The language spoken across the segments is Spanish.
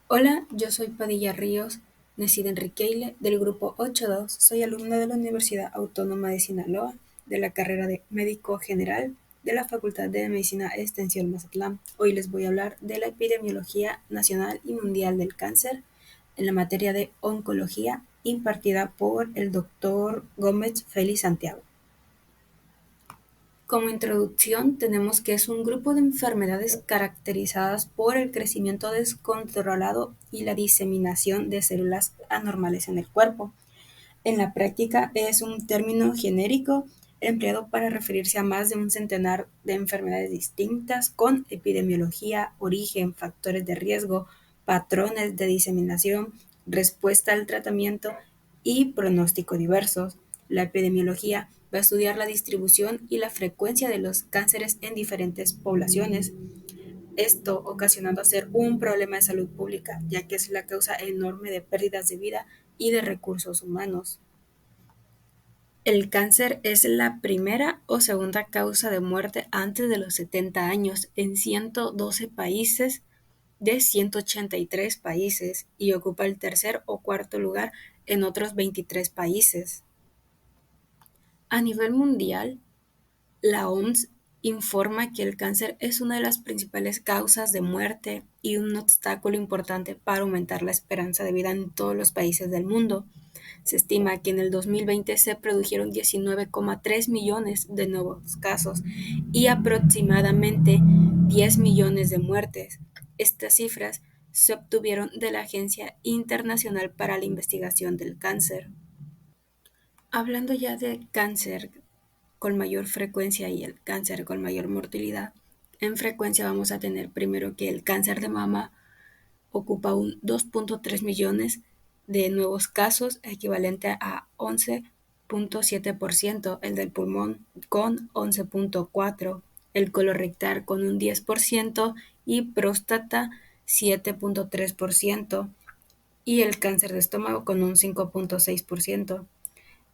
Hola, yo soy Padilla Ríos, nacida Enriqueile, del grupo 8.2. Soy alumna de la Universidad Autónoma de Sinaloa, de la carrera de Médico General de la Facultad de Medicina Extensión Mazatlán. Hoy les voy a hablar de la epidemiología nacional y mundial del cáncer en la materia de oncología impartida por el doctor Gómez Félix Santiago. Como introducción, tenemos que es un grupo de enfermedades caracterizadas por el crecimiento descontrolado y la diseminación de células anormales en el cuerpo. En la práctica es un término genérico empleado para referirse a más de un centenar de enfermedades distintas con epidemiología, origen, factores de riesgo, patrones de diseminación, respuesta al tratamiento y pronóstico diversos. La epidemiología va a estudiar la distribución y la frecuencia de los cánceres en diferentes poblaciones, esto ocasionando ser un problema de salud pública, ya que es la causa enorme de pérdidas de vida y de recursos humanos. El cáncer es la primera o segunda causa de muerte antes de los 70 años en 112 países de 183 países y ocupa el tercer o cuarto lugar en otros 23 países. A nivel mundial, la OMS informa que el cáncer es una de las principales causas de muerte y un obstáculo importante para aumentar la esperanza de vida en todos los países del mundo. Se estima que en el 2020 se produjeron 19,3 millones de nuevos casos y aproximadamente 10 millones de muertes. Estas cifras se obtuvieron de la Agencia Internacional para la Investigación del Cáncer. Hablando ya de cáncer con mayor frecuencia y el cáncer con mayor mortalidad, en frecuencia vamos a tener primero que el cáncer de mama ocupa un 2,3 millones de nuevos casos, equivalente a 11,7%, el del pulmón con 11,4%, el colorectal con un 10% y próstata 7,3% y el cáncer de estómago con un 5,6%.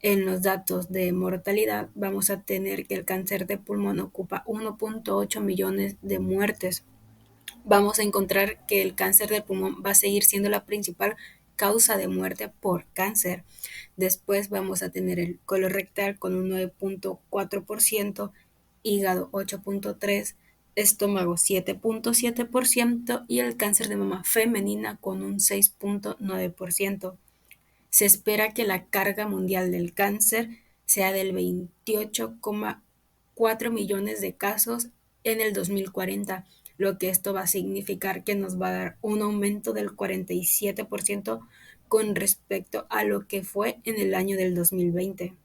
En los datos de mortalidad vamos a tener que el cáncer de pulmón ocupa 1,8 millones de muertes. Vamos a encontrar que el cáncer de pulmón va a seguir siendo la principal causa de muerte por cáncer. Después vamos a tener el colorectal con un 9,4%, hígado 8,3%, estómago 7,7% y el cáncer de mama femenina con un 6,9%. Se espera que la carga mundial del cáncer sea del 28,4 millones de casos en el 2040, lo que esto va a significar que nos va a dar un aumento del 47% con respecto a lo que fue en el año del 2020.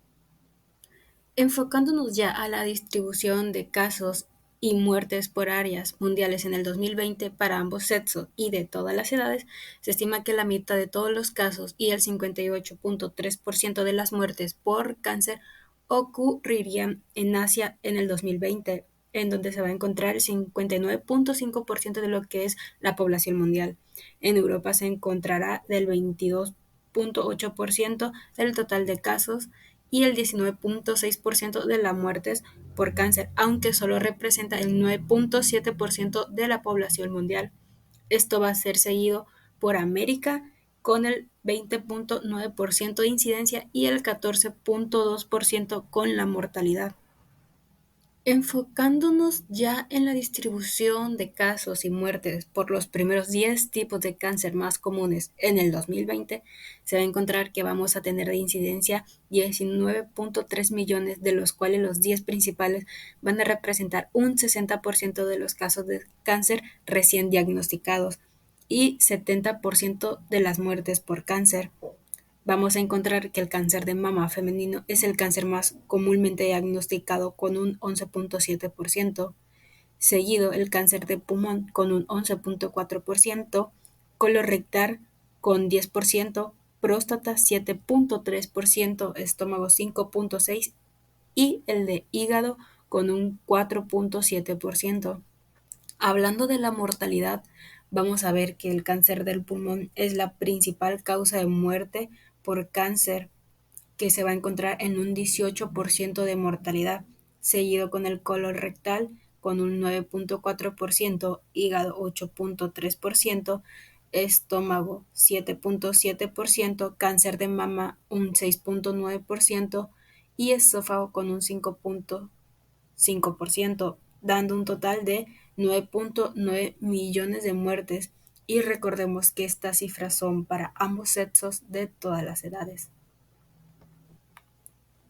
Enfocándonos ya a la distribución de casos y muertes por áreas mundiales en el 2020 para ambos sexos y de todas las edades, se estima que la mitad de todos los casos y el 58,3% de las muertes por cáncer ocurrirían en Asia en el 2020, en donde se va a encontrar el 59,5% de lo que es la población mundial. En Europa se encontrará del 22,8% del total de casos y el 19,6% de las muertes por cáncer, aunque solo representa el 9,7% de la población mundial. Esto va a ser seguido por América con el 20,9% de incidencia y el 14,2% con la mortalidad. Enfocándonos ya en la distribución de casos y muertes por los primeros 10 tipos de cáncer más comunes en el 2020, se va a encontrar que vamos a tener de incidencia 19,3 millones, de los cuales los 10 principales van a representar un 60% de los casos de cáncer recién diagnosticados y 70% de las muertes por cáncer. Vamos a encontrar que el cáncer de mama femenino es el cáncer más comúnmente diagnosticado con un 11,7%, seguido el cáncer de pulmón con un 11,4%, colorectal con 10%, próstata 7,3%, estómago 5,6% y el de hígado con un 4,7%. Hablando de la mortalidad, vamos a ver que el cáncer del pulmón es la principal causa de muerte por cáncer, que se va a encontrar en un 18% de mortalidad, seguido con el colorectal con un 9,4%, hígado 8,3%, estómago 7.7%, cáncer de mama un 6.9% y esófago con un 5.5%, dando un total de 9.9 millones de muertes. Y recordemos que estas cifras son para ambos sexos de todas las edades.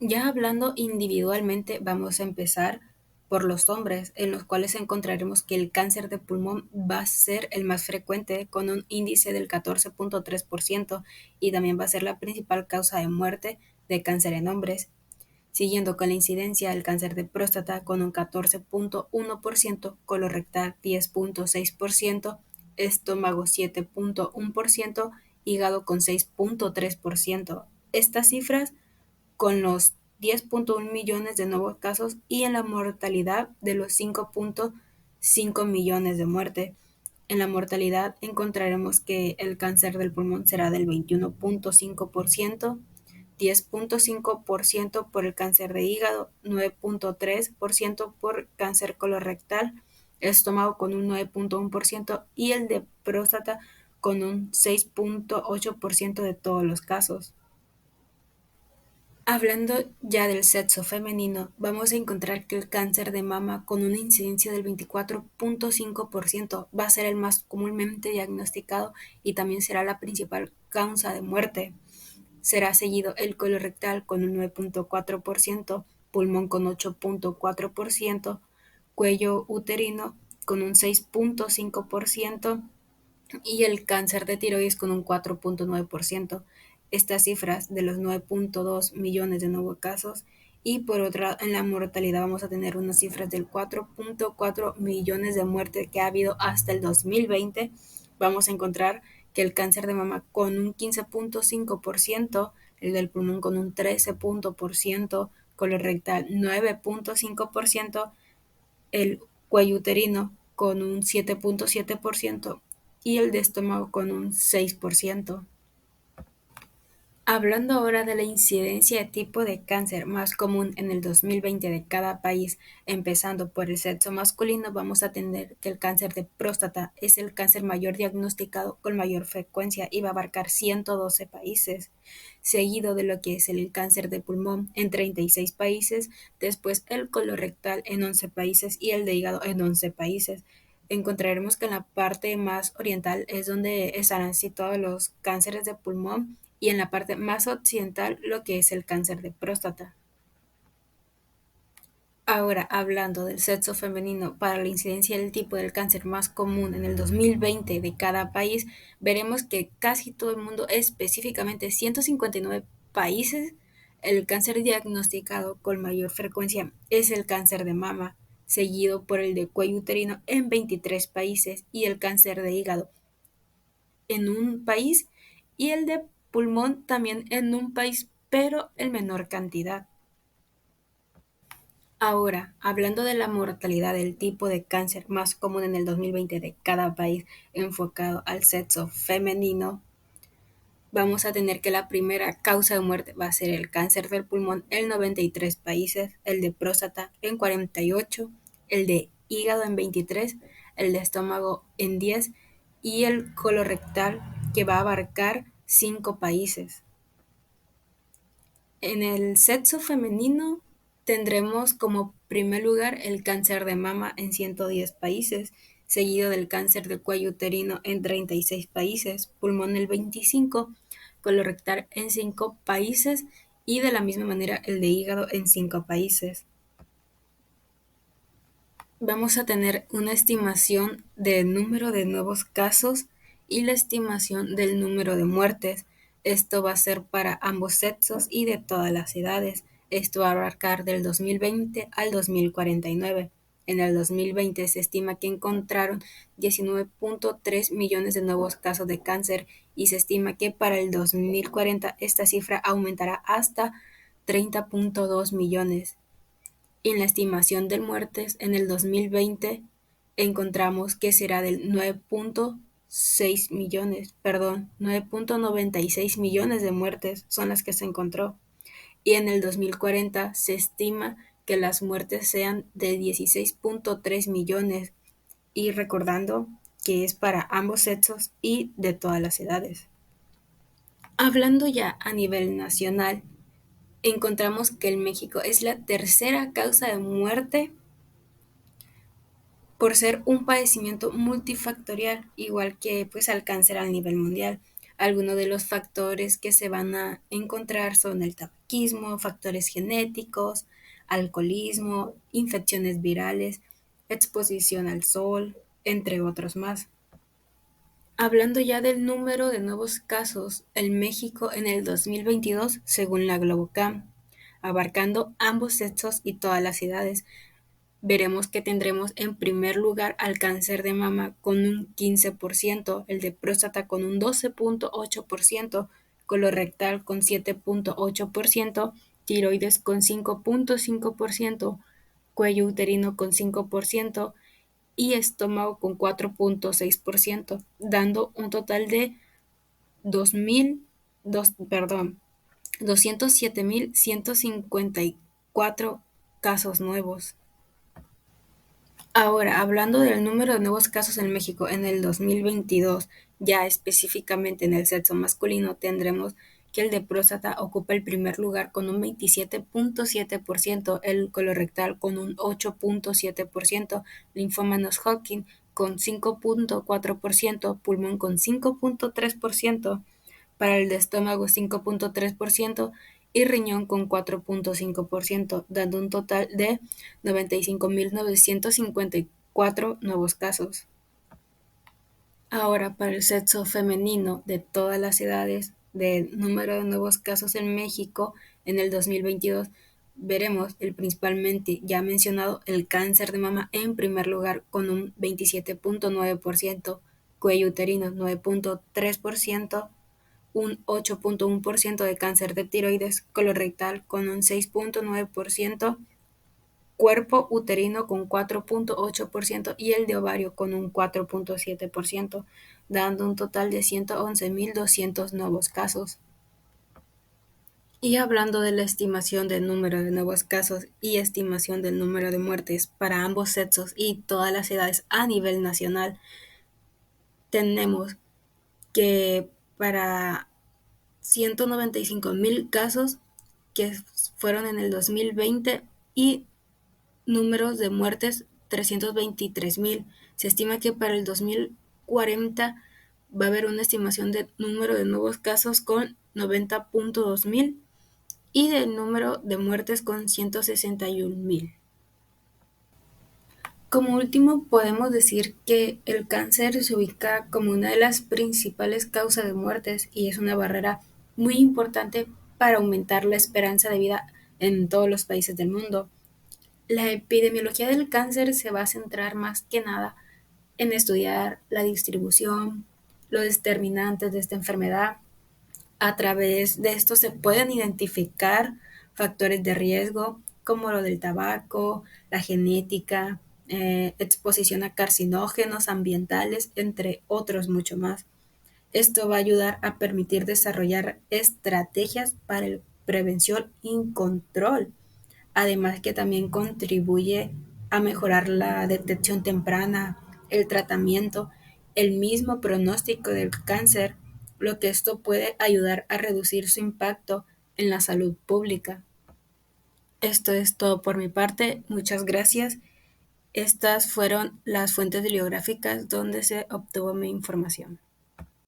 Ya hablando individualmente, vamos a empezar por los hombres, en los cuales encontraremos que el cáncer de pulmón va a ser el más frecuente, con un índice del 14.3%, y también va a ser la principal causa de muerte de cáncer en hombres, siguiendo con la incidencia del cáncer de próstata con un 14.1%, colorectal 10.6%, estómago 7.1%, hígado con 6.3%. Estas cifras con los 10.1 millones de nuevos casos y en la mortalidad de los 5.5 millones de muertes. En la mortalidad encontraremos que el cáncer del pulmón será del 21.5%, 10.5% por el cáncer de hígado, 9.3% por cáncer colorectal, estómago con un 9.1% y el de próstata con un 6.8% de todos los casos. Hablando ya del sexo femenino, vamos a encontrar que el cáncer de mama con una incidencia del 24.5% va a ser el más comúnmente diagnosticado y también será la principal causa de muerte. Será seguido el colorectal con un 9.4%, pulmón con 8.4%, cuello uterino con un 6.5% y el cáncer de tiroides con un 4.9%. Estas cifras de los 9.2 millones de nuevos casos, y por otra, en la mortalidad vamos a tener unas cifras del 4.4 millones de muertes que ha habido hasta el 2020. Vamos a encontrar que el cáncer de mama con un 15.5%, el del pulmón con un 13%, colorectal 9.5%, el cuello uterino con un 7.7% y el de estómago con un 6%. Hablando ahora de la incidencia de tipo de cáncer más común en el 2020 de cada país, empezando por el sexo masculino, vamos a tener que el cáncer de próstata es el cáncer mayor diagnosticado con mayor frecuencia y va a abarcar 112 países, seguido de lo que es el cáncer de pulmón en 36 países, después el colorectal en 11 países y el de hígado en 11 países. Encontraremos que en la parte más oriental es donde estarán situados los cánceres de pulmón y en la parte más occidental lo que es el cáncer de próstata. Ahora, hablando del sexo femenino para la incidencia del tipo del cáncer más común en el 2020 de cada país, veremos que casi todo el mundo, específicamente 159 países, el cáncer diagnosticado con mayor frecuencia es el cáncer de mama, seguido por el de cuello uterino en 23 países y el cáncer de hígado en un país y el de pulmón también en un país, pero en menor cantidad. Ahora, hablando de la mortalidad del tipo de cáncer más común en el 2020 de cada país enfocado al sexo femenino, vamos a tener que la primera causa de muerte va a ser el cáncer del pulmón en 93 países, el de próstata en 48, el de hígado en 23, el de estómago en 10 y el colorectal que va a abarcar 5 países. En el sexo femenino tendremos como primer lugar el cáncer de mama en 110 países, seguido del cáncer de cuello uterino en 36 países, pulmón en 25, colorectal en 5 países y de la misma manera el de hígado en 5 países. Vamos a tener una estimación del número de nuevos casos y la estimación del número de muertes. Esto va a ser para ambos sexos y de todas las edades. Esto va a abarcar del 2020 al 2049. En el 2020 se estima que encontraron 19.3 millones de nuevos casos de cáncer y se estima que para el 2040 esta cifra aumentará hasta 30.2 millones. En la estimación de muertes en el 2020 encontramos que será del 9.6 millones, 9.96 millones de muertes son las que se encontró. Y en el 2040 se estima que las muertes sean de 16.3 millones. Y recordando que es para ambos sexos y de todas las edades. Hablando ya a nivel nacional, encontramos que en México es la tercera causa de muerte por ser un padecimiento multifactorial, igual que pues al cáncer a nivel mundial. Algunos de los factores que se van a encontrar son el tabaquismo, factores genéticos, alcoholismo, infecciones virales, exposición al sol, entre otros más. Hablando ya del número de nuevos casos en México en el 2022, según la Globocam, abarcando ambos sexos y todas las edades, veremos que tendremos en primer lugar al cáncer de mama con un 15%, el de próstata con un 12.8%, colorectal con 7.8%, tiroides con 5.5%, cuello uterino con 5% y estómago con 4.6%, dando un total de 207.154 casos nuevos. Ahora, hablando del número de nuevos casos en México en el 2022, ya específicamente en el sexo masculino, tendremos que el de próstata ocupa el primer lugar con un 27.7%, el colorectal con un 8.7%, linfoma no-Hodgkin con 5.4%, pulmón con 5.3%, para el de estómago 5.3% y riñón con 4.5%, dando un total de 95.954 nuevos casos. Ahora, para el sexo femenino de todas las edades, del número de nuevos casos en México en el 2022, veremos el principalmente ya mencionado el cáncer de mama en primer lugar con un 27.9%, cuello uterino 9.3%, un 8.1% de cáncer de tiroides, colorectal con un 6.9%, cuerpo uterino con 4.8% y el de ovario con un 4.7%, dando un total de 111.200 nuevos casos. Y hablando de la estimación del número de nuevos casos y estimación del número de muertes para ambos sexos y todas las edades a nivel nacional, tenemos que para 195.000 casos que fueron en el 2020 y números de muertes 323.000. Se estima que para el 2040 va a haber una estimación de número de nuevos casos con 90.2 mil y del número de muertes con 161.000. Como último, podemos decir que el cáncer se ubica como una de las principales causas de muertes y es una barrera muy importante para aumentar la esperanza de vida en todos los países del mundo. La epidemiología del cáncer se va a centrar más que nada en estudiar la distribución, los determinantes de esta enfermedad. A través de esto se pueden identificar factores de riesgo como lo del tabaco, la genética, exposición a carcinógenos ambientales, entre otros mucho más. Esto va a ayudar a permitir desarrollar estrategias para la prevención y control, además que también contribuye a mejorar la detección temprana, el tratamiento, el mismo pronóstico del cáncer, lo que esto puede ayudar a reducir su impacto en la salud pública. Esto es todo por mi parte, muchas gracias. Estas fueron las fuentes bibliográficas donde se obtuvo mi información.